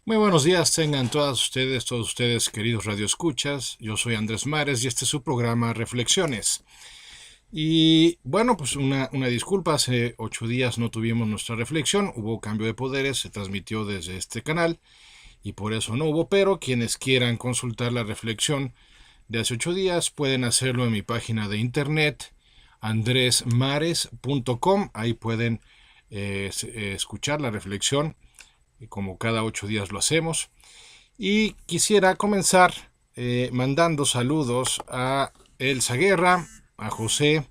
Muy buenos días, tengan todos ustedes, queridos radioescuchas. Yo soy Andrés Mares y este es su programa Reflexiones. Y bueno, pues una disculpa, hace 8 días no tuvimos nuestra reflexión, hubo cambio de poderes, se transmitió desde este canal y por eso no hubo, pero quienes quieran consultar la reflexión de hace 8 días pueden hacerlo en mi página de internet andresmares.com, ahí pueden escuchar la reflexión como cada 8 días lo hacemos. Y quisiera comenzar mandando saludos a Elsa Guerra, a José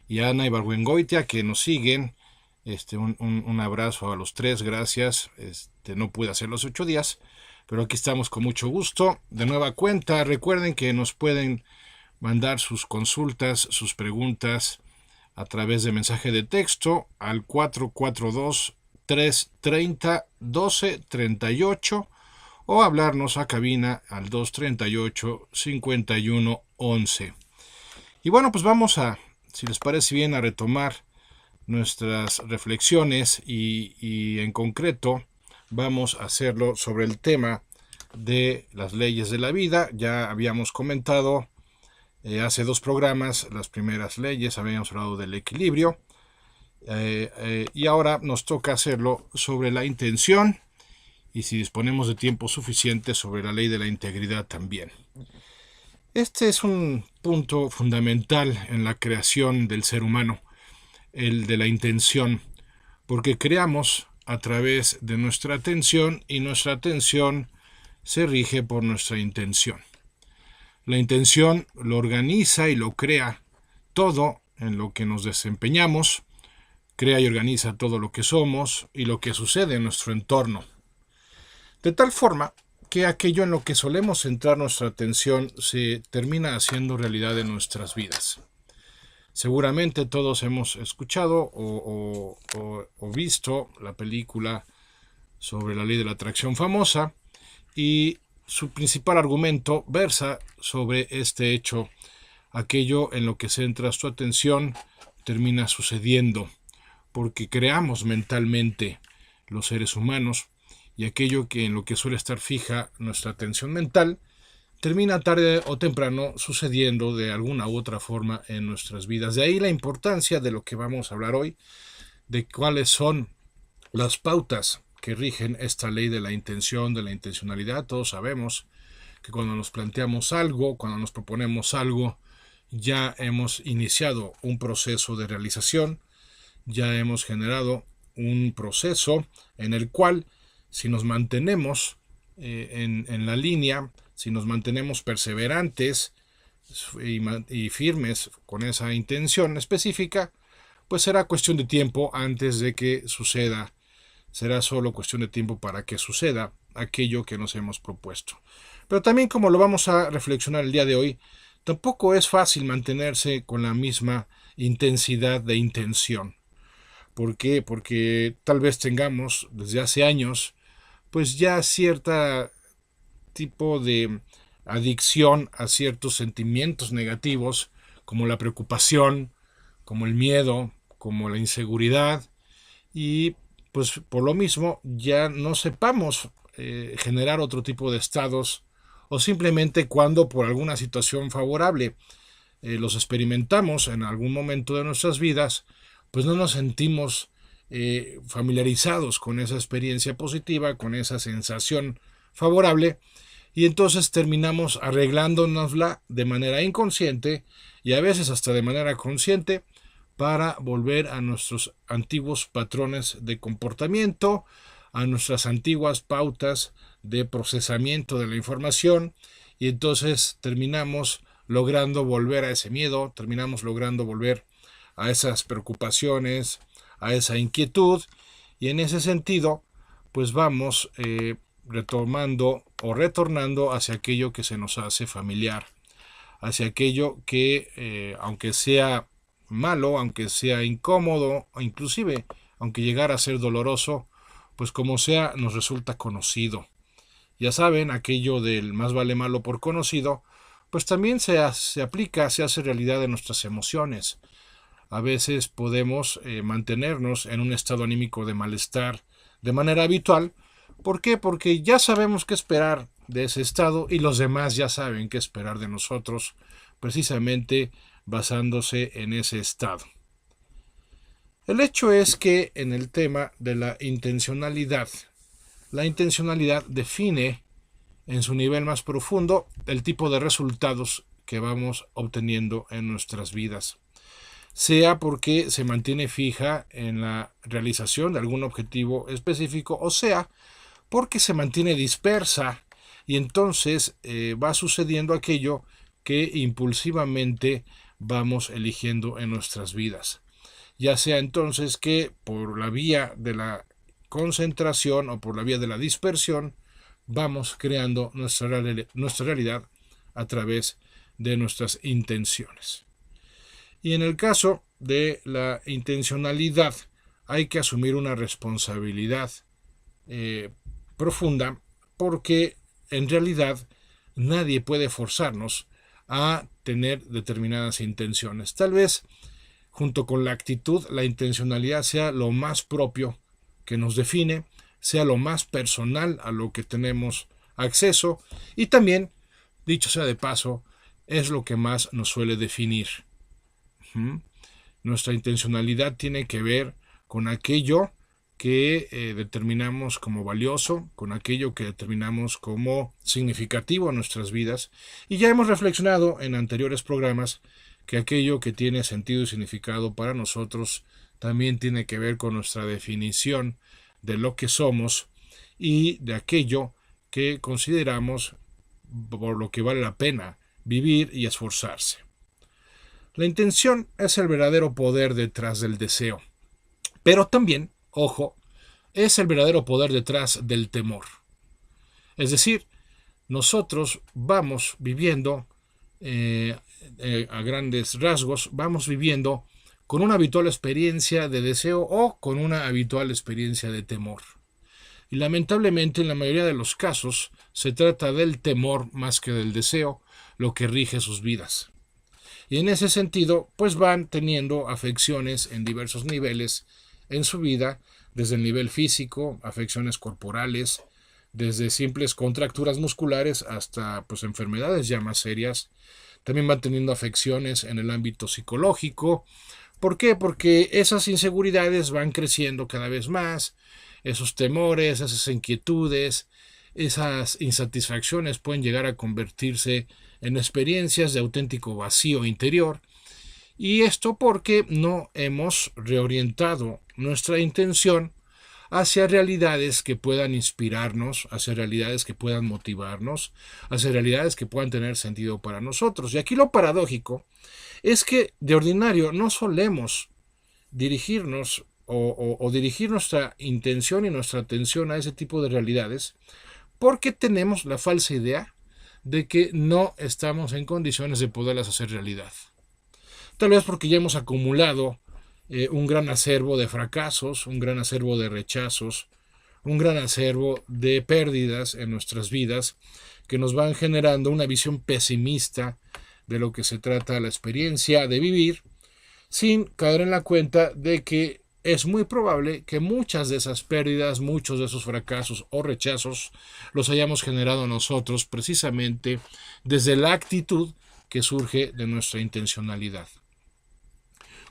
y a Ana Ibargüengoitia que nos siguen. Un abrazo a los tres, gracias. No pude hacer los 8 días, pero aquí estamos con mucho gusto. De nueva cuenta, recuerden que nos pueden mandar sus consultas, sus preguntas a través de mensaje de texto al 442-330-1238 o hablarnos a cabina al 238-5111. Y bueno, pues vamos a, si les parece bien, a retomar nuestras reflexiones y en concreto vamos a hacerlo sobre el tema de las leyes de la vida. Ya habíamos comentado hace 2 programas las primeras leyes, habíamos hablado del equilibrio y ahora nos toca hacerlo sobre la intención y, si disponemos de tiempo suficiente, sobre la ley de la integridad también. Este es un punto fundamental en la creación del ser humano, el de la intención, porque creamos a través de nuestra atención y nuestra atención se rige por nuestra intención. La intención lo organiza y lo crea todo en lo que nos desempeñamos, crea y organiza todo lo que somos y lo que sucede en nuestro entorno. De tal forma que aquello en lo que solemos centrar nuestra atención se termina haciendo realidad en nuestras vidas. Seguramente todos hemos escuchado o visto la película sobre la ley de la atracción famosa, y su principal argumento versa sobre este hecho. Aquello en lo que centras tu atención termina sucediendo, porque creamos mentalmente los seres humanos, y aquello en lo que suele estar fija nuestra atención mental termina tarde o temprano sucediendo de alguna u otra forma en nuestras vidas. De ahí la importancia de lo que vamos a hablar hoy, de cuáles son las pautas que rigen esta ley de la intención, de la intencionalidad. Todos sabemos que cuando nos planteamos algo, cuando nos proponemos algo, ya hemos iniciado un proceso de realización, ya hemos generado un proceso en el cual, si nos mantenemos en la línea, si nos mantenemos perseverantes y firmes con esa intención específica, pues será cuestión de tiempo antes de que suceda. Será solo cuestión de tiempo para que suceda aquello que nos hemos propuesto. Pero también, como lo vamos a reflexionar el día de hoy, tampoco es fácil mantenerse con la misma intensidad de intención. ¿Por qué? Porque tal vez tengamos desde hace años pues ya cierta tipo de adicción a ciertos sentimientos negativos, como la preocupación, como el miedo, como la inseguridad, y pues por lo mismo ya no sepamos generar otro tipo de estados, o simplemente cuando por alguna situación favorable los experimentamos en algún momento de nuestras vidas, pues no nos sentimos familiarizados con esa experiencia positiva, con esa sensación favorable, y entonces terminamos arreglándonosla de manera inconsciente y a veces hasta de manera consciente para volver a nuestros antiguos patrones de comportamiento, a nuestras antiguas pautas de procesamiento de la información, y entonces terminamos logrando volver a ese miedo, terminamos logrando volver a esas preocupaciones, a esa inquietud, y en ese sentido pues vamos retomando o retornando hacia aquello que se nos hace familiar, hacia aquello que aunque sea malo, aunque sea incómodo, o inclusive aunque llegara a ser doloroso, pues como sea nos resulta conocido. Ya saben, aquello del más vale malo por conocido, pues también se aplica, se hace realidad en nuestras emociones. a veces podemos mantenernos en un estado anímico de malestar de manera habitual. ¿Por qué? Porque ya sabemos qué esperar de ese estado y los demás ya saben qué esperar de nosotros, precisamente basándose en ese estado. El hecho es que en el tema de la intencionalidad define en su nivel más profundo el tipo de resultados que vamos obteniendo en nuestras vidas, sea porque se mantiene fija en la realización de algún objetivo específico, o sea porque se mantiene dispersa y entonces va sucediendo aquello que impulsivamente vamos eligiendo en nuestras vidas, ya sea entonces que por la vía de la concentración o por la vía de la dispersión vamos creando nuestra realidad a través de nuestras intenciones. Y en el caso de la intencionalidad hay que asumir una responsabilidad profunda, porque en realidad nadie puede forzarnos a tener determinadas intenciones. Tal vez junto con la actitud, la intencionalidad sea lo más propio que nos define, sea lo más personal a lo que tenemos acceso y también, dicho sea de paso, es lo que más nos suele definir. Nuestra intencionalidad tiene que ver con aquello que determinamos como valioso, con aquello que determinamos como significativo en nuestras vidas, y ya hemos reflexionado en anteriores programas que aquello que tiene sentido y significado para nosotros también tiene que ver con nuestra definición de lo que somos y de aquello que consideramos por lo que vale la pena vivir y esforzarse. La intención es el verdadero poder detrás del deseo, pero también, ojo, es el verdadero poder detrás del temor. Es decir, nosotros vamos viviendo, a grandes rasgos, vamos viviendo con una habitual experiencia de deseo o con una habitual experiencia de temor. Y lamentablemente en la mayoría de los casos se trata del temor más que del deseo lo que rige sus vidas. Y en ese sentido, pues van teniendo afecciones en diversos niveles en su vida, desde el nivel físico, afecciones corporales, desde simples contracturas musculares hasta pues enfermedades ya más serias. También van teniendo afecciones en el ámbito psicológico. ¿Por qué? Porque esas inseguridades van creciendo cada vez más, esos temores, esas inquietudes, esas insatisfacciones pueden llegar a convertirse en experiencias de auténtico vacío interior, y esto porque no hemos reorientado nuestra intención hacia realidades que puedan inspirarnos, hacia realidades que puedan motivarnos, hacia realidades que puedan tener sentido para nosotros. Y aquí lo paradójico es que de ordinario no solemos dirigirnos o dirigir nuestra intención y nuestra atención a ese tipo de realidades, porque tenemos la falsa idea de que no estamos en condiciones de poderlas hacer realidad. Tal vez porque ya hemos acumulado un gran acervo de fracasos, un gran acervo de rechazos, un gran acervo de pérdidas en nuestras vidas que nos van generando una visión pesimista de lo que se trata la experiencia de vivir, sin caer en la cuenta de que es muy probable que muchas de esas pérdidas, muchos de esos fracasos o rechazos los hayamos generado nosotros precisamente desde la actitud que surge de nuestra intencionalidad.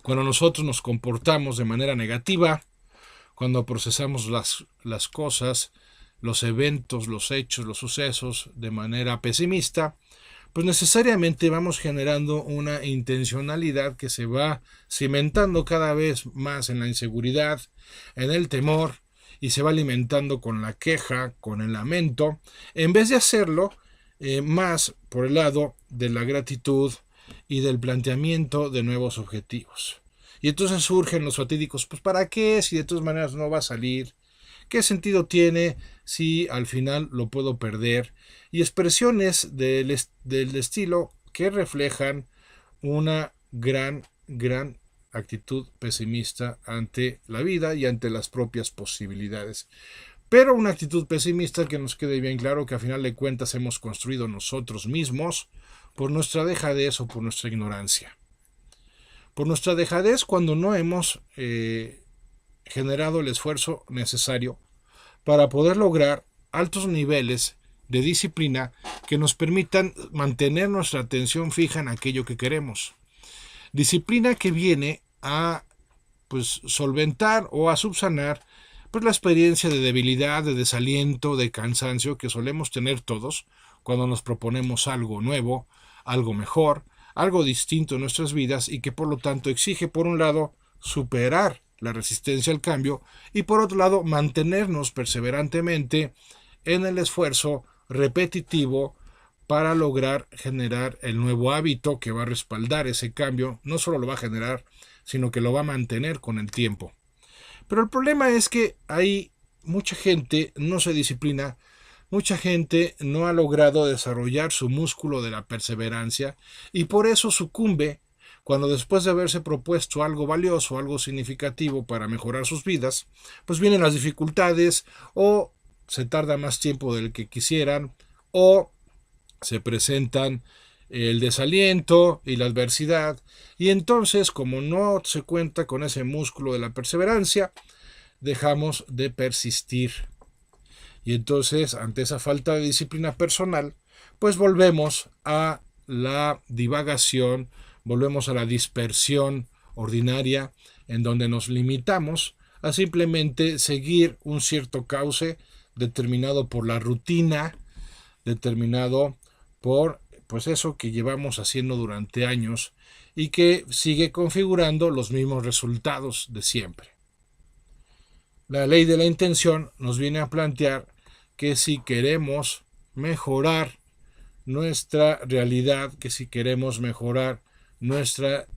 Cuando nosotros nos comportamos de manera negativa, cuando procesamos las cosas, los eventos, los hechos, los sucesos de manera pesimista, pues necesariamente vamos generando una intencionalidad que se va cimentando cada vez más en la inseguridad, en el temor, y se va alimentando con la queja, con el lamento, en vez de hacerlo más por el lado de la gratitud y del planteamiento de nuevos objetivos. Y entonces surgen los fatídicos, pues ¿para qué? Si de todas maneras no va a salir. ¿Qué sentido tiene si al final lo puedo perder? Y expresiones del estilo que reflejan una gran actitud pesimista ante la vida y ante las propias posibilidades. Pero una actitud pesimista que nos quede bien claro que a final de cuentas hemos construido nosotros mismos por nuestra dejadez o por nuestra ignorancia. por nuestra dejadez cuando no hemos generado el esfuerzo necesario para poder lograr altos niveles de disciplina que nos permitan mantener nuestra atención fija en aquello que queremos. Disciplina que viene a solventar o a subsanar la experiencia de debilidad, de desaliento, de cansancio que solemos tener todos cuando nos proponemos algo nuevo, algo mejor, algo distinto en nuestras vidas y que por lo tanto exige por un lado superar la resistencia al cambio y por otro lado mantenernos perseverantemente en el esfuerzo repetitivo para lograr generar el nuevo hábito que va a respaldar ese cambio. No solo lo va a generar, sino que lo va a mantener con el tiempo. Pero el problema es que hay mucha gente no se disciplina, mucha gente no ha logrado desarrollar su músculo de la perseverancia y por eso sucumbe cuando después de haberse propuesto algo valioso, algo significativo para mejorar sus vidas, pues vienen las dificultades o se tarda más tiempo del que quisieran o se presentan el desaliento y la adversidad y entonces como no se cuenta con ese músculo de la perseverancia, dejamos de persistir. Y entonces, ante esa falta de disciplina personal, pues volvemos a la divagación, volvemos a la dispersión ordinaria, en donde nos limitamos a simplemente seguir un cierto cauce determinado por la rutina, determinado por eso que llevamos haciendo durante años y que sigue configurando los mismos resultados de siempre. La ley de la intención nos viene a plantear que si queremos mejorar nuestra realidad, que si queremos mejorar nuestra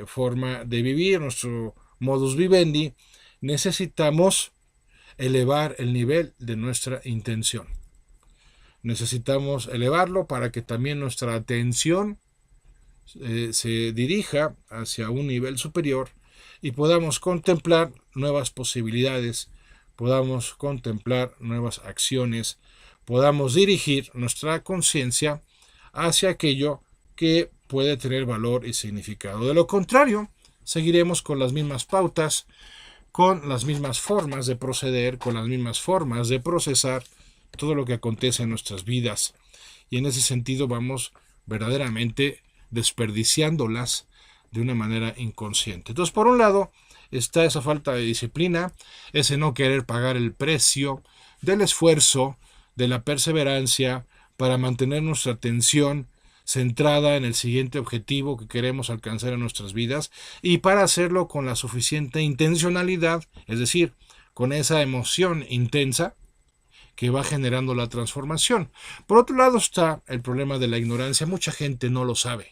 forma de vivir, nuestro modus vivendi, necesitamos elevar el nivel de nuestra intención. Necesitamos elevarlo para que también nuestra atención se dirija hacia un nivel superior y podamos contemplar nuevas posibilidades, podamos contemplar nuevas acciones, podamos dirigir nuestra conciencia hacia aquello que puede tener valor y significado. De lo contrario, seguiremos con las mismas pautas, con las mismas formas de proceder, con las mismas formas de procesar todo lo que acontece en nuestras vidas. Y en ese sentido vamos verdaderamente desperdiciándolas de una manera inconsciente. Entonces, por un lado, está esa falta de disciplina, ese no querer pagar el precio del esfuerzo, de la perseverancia, para mantener nuestra atención centrada en el siguiente objetivo que queremos alcanzar en nuestras vidas y para hacerlo con la suficiente intencionalidad, es decir, con esa emoción intensa que va generando la transformación. Por otro lado está el problema de la ignorancia. Mucha gente no lo sabe.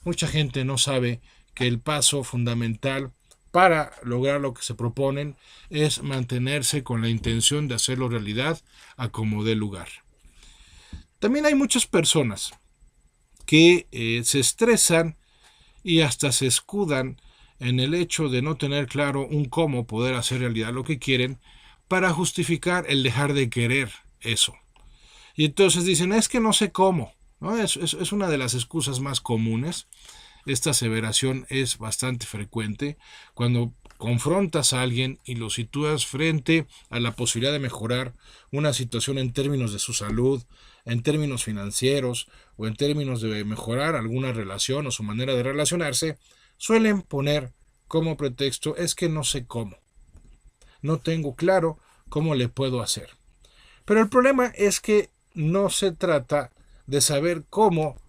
Mucha gente no sabe que el paso fundamental para lograr lo que se proponen es mantenerse con la intención de hacerlo realidad a como dé lugar. También hay muchas personas que se estresan y hasta se escudan en el hecho de no tener claro un cómo poder hacer realidad lo que quieren para justificar el dejar de querer eso. Y entonces dicen, es que no sé cómo, ¿no? Es una de las excusas más comunes. Esta aseveración es bastante frecuente cuando confrontas a alguien y lo sitúas frente a la posibilidad de mejorar una situación en términos de su salud, en términos financieros o en términos de mejorar alguna relación o su manera de relacionarse, suelen poner como pretexto es que no sé cómo. No tengo claro cómo le puedo hacer. Pero el problema es que no se trata de saber cómo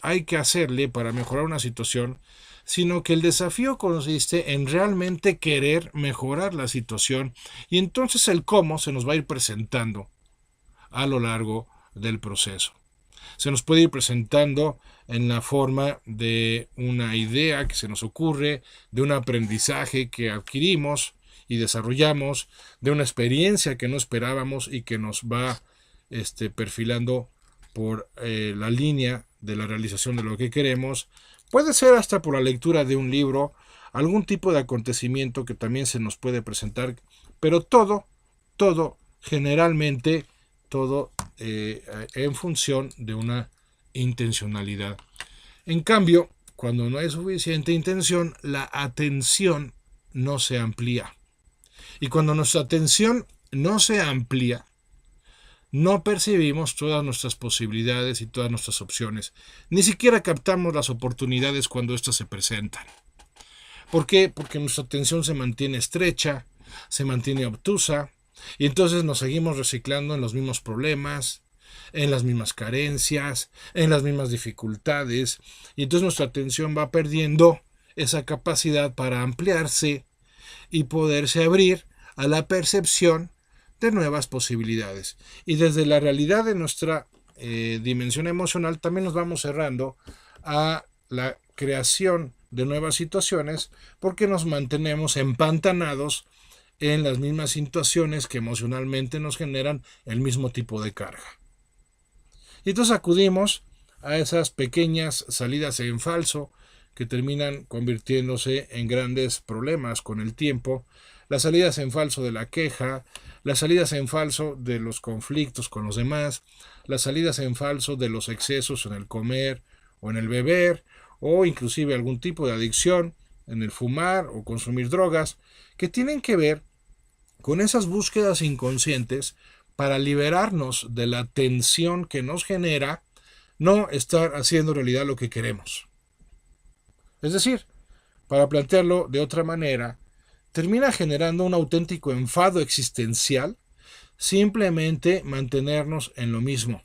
hay que hacerle para mejorar una situación, sino que el desafío consiste en realmente querer mejorar la situación y entonces el cómo se nos va a ir presentando a lo largo del proceso. Se nos puede ir presentando en la forma de una idea que se nos ocurre, de un aprendizaje que adquirimos y desarrollamos, de una experiencia que no esperábamos y que nos va perfilando por la línea de la realización de lo que queremos. Puede ser hasta por la lectura de un libro, algún tipo de acontecimiento que también se nos puede presentar, pero todo, generalmente, todo en función de una intencionalidad. En cambio, cuando no hay suficiente intención, la atención no se amplía. Y cuando nuestra atención no se amplía, no percibimos todas nuestras posibilidades y todas nuestras opciones. Ni siquiera captamos las oportunidades cuando éstas se presentan. ¿Por qué? Porque nuestra atención se mantiene estrecha, se mantiene obtusa, y entonces nos seguimos reciclando en los mismos problemas, en las mismas carencias, en las mismas dificultades, y entonces nuestra atención va perdiendo esa capacidad para ampliarse y poderse abrir a la percepción de nuevas posibilidades. Y desde la realidad de nuestra dimensión emocional también nos vamos cerrando a la creación de nuevas situaciones porque nos mantenemos empantanados en las mismas situaciones que emocionalmente nos generan el mismo tipo de carga. Y entonces acudimos a esas pequeñas salidas en falso que terminan convirtiéndose en grandes problemas con el tiempo, las salidas en falso de la queja, las salidas en falso de los conflictos con los demás, las salidas en falso de los excesos en el comer o en el beber, o inclusive algún tipo de adicción en el fumar o consumir drogas, que tienen que ver con esas búsquedas inconscientes para liberarnos de la tensión que nos genera no estar haciendo realidad lo que queremos. Es decir, para plantearlo de otra manera, termina generando un auténtico enfado existencial simplemente mantenernos en lo mismo.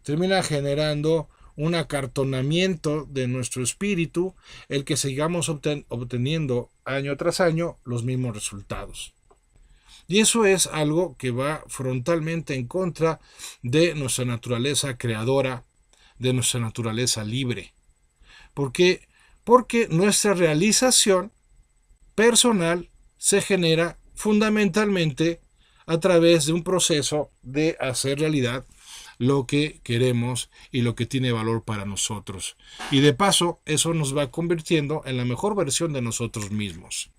Termina generando un acartonamiento de nuestro espíritu, el que sigamos obteniendo año tras año los mismos resultados. Y eso es algo que va frontalmente en contra de nuestra naturaleza creadora, de nuestra naturaleza libre. ¿Por qué? Porque nuestra realización personal se genera fundamentalmente a través de un proceso de hacer realidad lo que queremos y lo que tiene valor para nosotros. Y de paso, eso nos va convirtiendo en la mejor versión de nosotros mismos.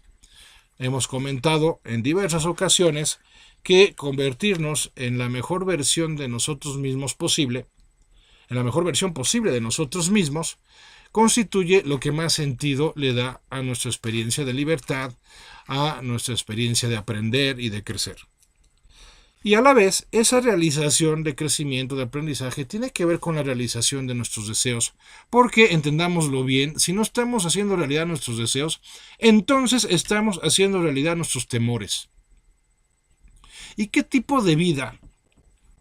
Hemos comentado en diversas ocasiones que convertirnos en la mejor versión de nosotros mismos posible, en la mejor versión posible de nosotros mismos, constituye lo que más sentido le da a nuestra experiencia de libertad, a nuestra experiencia de aprender y de crecer. Y a la vez, esa realización de crecimiento, de aprendizaje, tiene que ver con la realización de nuestros deseos. Porque, entendámoslo bien, si no estamos haciendo realidad nuestros deseos, entonces estamos haciendo realidad nuestros temores. ¿Y qué tipo de vida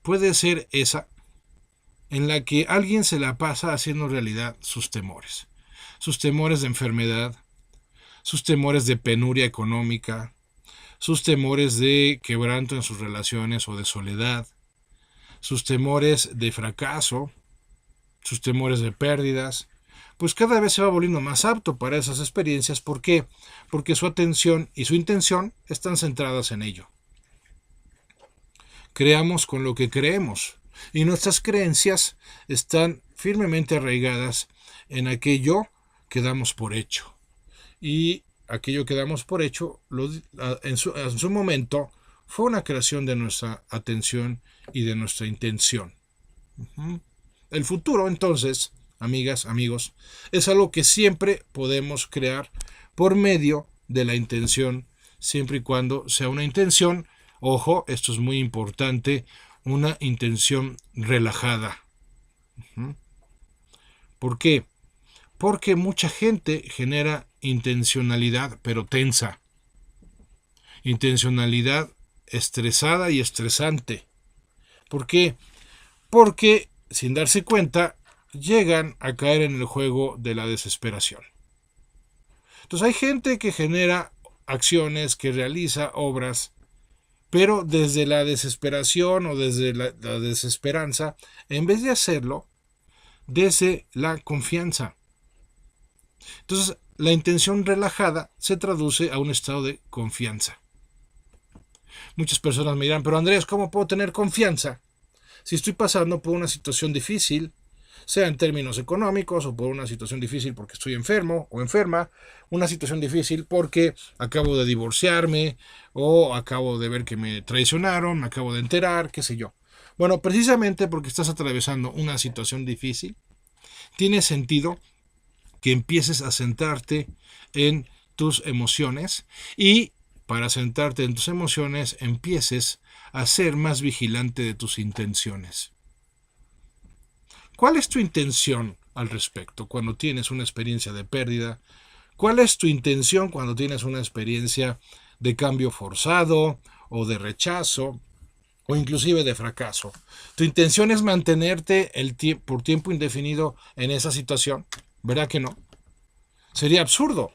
puede ser esa en la que alguien se la pasa haciendo realidad sus temores? Sus temores de enfermedad, sus temores de penuria económica, sus temores de quebranto en sus relaciones o de soledad, sus temores de fracaso, sus temores de pérdidas, pues cada vez se va volviendo más apto para esas experiencias. ¿Por qué? Porque su atención y su intención están centradas en ello. Creamos con lo que creemos y nuestras creencias están firmemente arraigadas en aquello que damos por hecho. Y aquello que damos por hecho en su momento fue una creación de nuestra atención y de nuestra intención. El futuro, entonces, amigas, amigos, es algo que siempre podemos crear por medio de la intención, siempre y cuando sea una intención, ojo, esto es muy importante, una intención relajada. ¿Por qué? Porque mucha gente genera intencionalidad, pero tensa. Intencionalidad estresada y estresante. ¿Por qué? Porque, sin darse cuenta, llegan a caer en el juego de la desesperación. Entonces hay gente que genera acciones, que realiza obras, pero desde la desesperación o desde la desesperanza, en vez de hacerlo desde la confianza. Entonces, la intención relajada se traduce a un estado de confianza. Muchas personas me dirán, pero Andrés, ¿cómo puedo tener confianza si estoy pasando por una situación difícil, sea en términos económicos o por una situación difícil porque estoy enfermo o enferma, una situación difícil porque acabo de divorciarme o acabo de ver que me traicionaron, me acabo de enterar, qué sé yo? Bueno, precisamente porque estás atravesando una situación difícil, tiene sentido que empieces a centrarte en tus emociones y para centrarte en tus emociones empieces a ser más vigilante de tus intenciones. ¿Cuál es tu intención al respecto cuando tienes una experiencia de pérdida? ¿Cuál es tu intención cuando tienes una experiencia de cambio forzado o de rechazo o inclusive de fracaso? ¿Tu intención es mantenerte por tiempo indefinido en esa situación? ¿Verdad que no? Sería absurdo.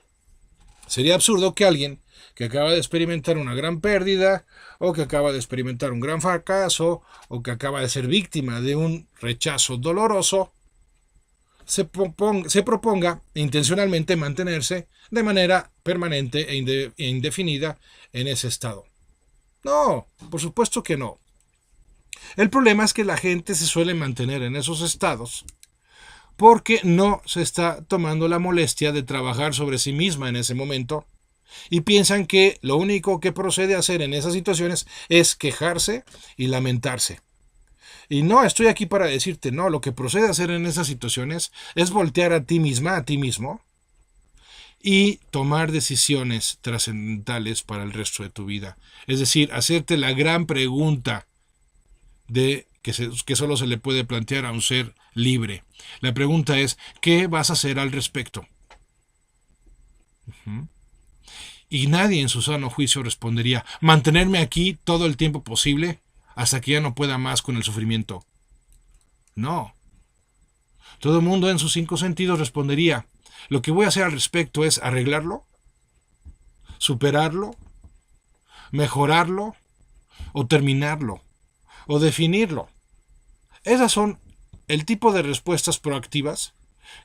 Sería absurdo que alguien que acaba de experimentar una gran pérdida o que acaba de experimentar un gran fracaso o que acaba de ser víctima de un rechazo doloroso se proponga intencionalmente mantenerse de manera permanente e indefinida en ese estado. No, por supuesto que no. El problema es que la gente se suele mantener en esos estados porque no se está tomando la molestia de trabajar sobre sí misma en ese momento y piensan que lo único que procede a hacer en esas situaciones es quejarse y lamentarse. Y no estoy aquí para decirte, no, lo que procede a hacer en esas situaciones es voltear a ti misma, a ti mismo, y tomar decisiones trascendentales para el resto de tu vida. Es decir, hacerte la gran pregunta que solo se le puede plantear a un ser libre. La pregunta es, ¿qué vas a hacer al respecto? Y nadie en su sano juicio respondería, mantenerme aquí todo el tiempo posible hasta que ya no pueda más con el sufrimiento. No. Todo el mundo en sus 5 sentidos respondería, lo que voy a hacer al respecto es arreglarlo, superarlo, mejorarlo, o terminarlo, o definirlo. Esas son el tipo de respuestas proactivas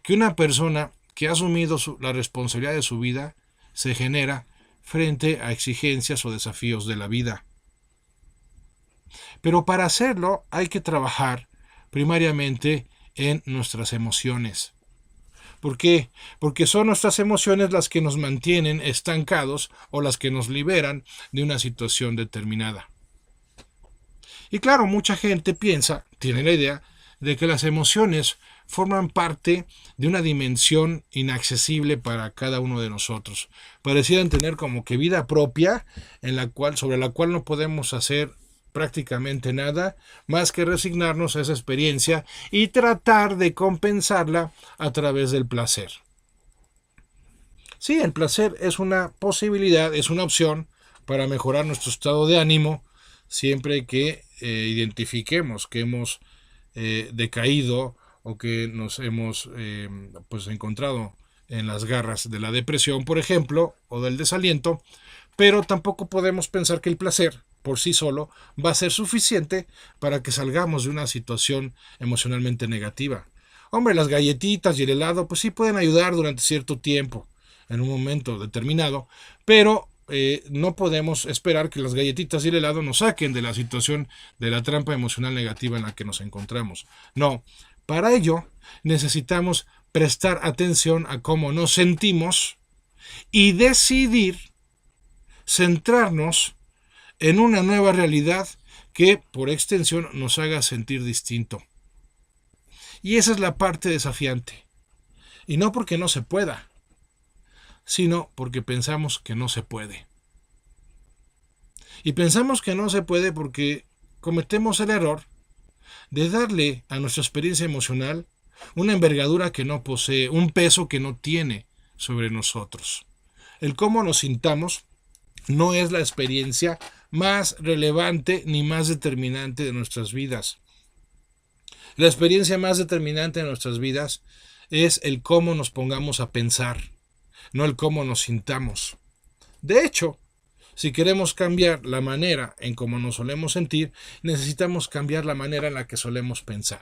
que una persona que ha asumido la responsabilidad de su vida se genera frente a exigencias o desafíos de la vida. Pero para hacerlo hay que trabajar primariamente en nuestras emociones. ¿Por qué? Porque son nuestras emociones las que nos mantienen estancados o las que nos liberan de una situación determinada. Y claro, mucha gente tiene la idea de que las emociones forman parte de una dimensión inaccesible para cada uno de nosotros. Parecieran tener como que vida propia sobre la cual no podemos hacer prácticamente nada más que resignarnos a esa experiencia y tratar de compensarla a través del placer. Sí, el placer es una posibilidad, es una opción para mejorar nuestro estado de ánimo siempre que identifiquemos que hemos decaído o que nos hemos encontrado en las garras de la depresión, por ejemplo, o del desaliento, pero tampoco podemos pensar que el placer por sí solo va a ser suficiente para que salgamos de una situación emocionalmente negativa. Hombre, las galletitas y el helado pues sí pueden ayudar durante cierto tiempo, en un momento determinado, pero no podemos esperar que las galletitas y el helado nos saquen de la situación de la trampa emocional negativa en la que nos encontramos. No, para ello necesitamos prestar atención a cómo nos sentimos y decidir centrarnos en una nueva realidad que por extensión nos haga sentir distinto. Y esa es la parte desafiante. Y no porque no se pueda, sino porque pensamos que no se puede. Y pensamos que no se puede porque cometemos el error de darle a nuestra experiencia emocional una envergadura que no posee, un peso que no tiene sobre nosotros. El cómo nos sintamos no es la experiencia más relevante ni más determinante de nuestras vidas. La experiencia más determinante de nuestras vidas es el cómo nos pongamos a pensar, no el cómo nos sintamos. De hecho, si queremos cambiar la manera en cómo nos solemos sentir, necesitamos cambiar la manera en la que solemos pensar.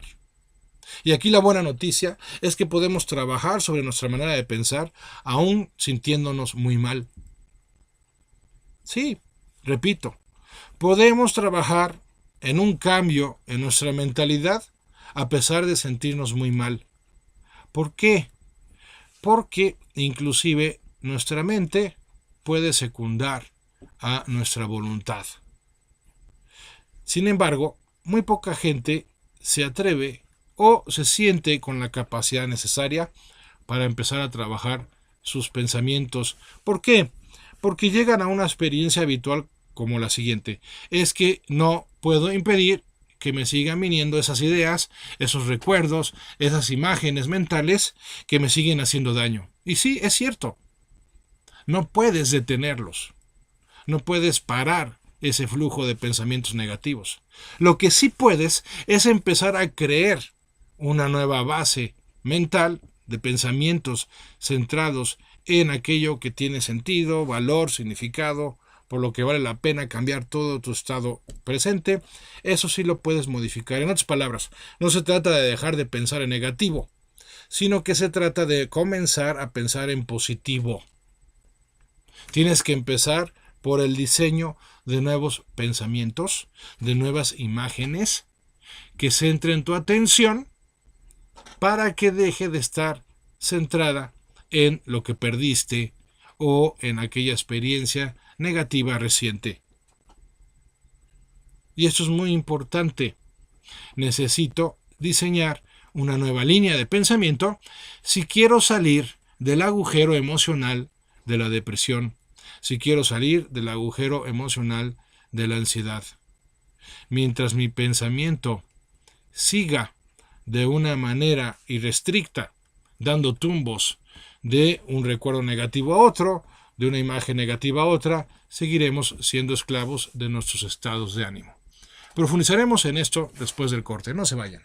Y aquí la buena noticia es que podemos trabajar sobre nuestra manera de pensar aún sintiéndonos muy mal. Sí, repito, podemos trabajar en un cambio en nuestra mentalidad a pesar de sentirnos muy mal. ¿Por qué? Porque inclusive nuestra mente puede secundar a nuestra voluntad. Sin embargo, muy poca gente se atreve o se siente con la capacidad necesaria para empezar a trabajar sus pensamientos. ¿Por qué? Porque llegan a una experiencia habitual como la siguiente: es que no puedo impedir que me sigan viniendo esas ideas, esos recuerdos, esas imágenes mentales que me siguen haciendo daño. Y sí, es cierto, no puedes detenerlos, no puedes parar ese flujo de pensamientos negativos. Lo que sí puedes es empezar a creer una nueva base mental de pensamientos centrados en aquello que tiene sentido, valor, significado, por lo que vale la pena cambiar todo tu estado presente. Eso sí lo puedes modificar. En otras palabras, no se trata de dejar de pensar en negativo, sino que se trata de comenzar a pensar en positivo. Tienes que empezar por el diseño de nuevos pensamientos, de nuevas imágenes, que centren tu atención para que deje de estar centrada en lo que perdiste o en aquella experiencia negativa reciente. Y esto es muy importante. Necesito diseñar una nueva línea de pensamiento si quiero salir del agujero emocional de la depresión, si quiero salir del agujero emocional de la ansiedad. Mientras mi pensamiento siga de una manera irrestricta, dando tumbos de un recuerdo negativo a otro, de una imagen negativa a otra, seguiremos siendo esclavos de nuestros estados de ánimo. Profundizaremos en esto después del corte. No se vayan.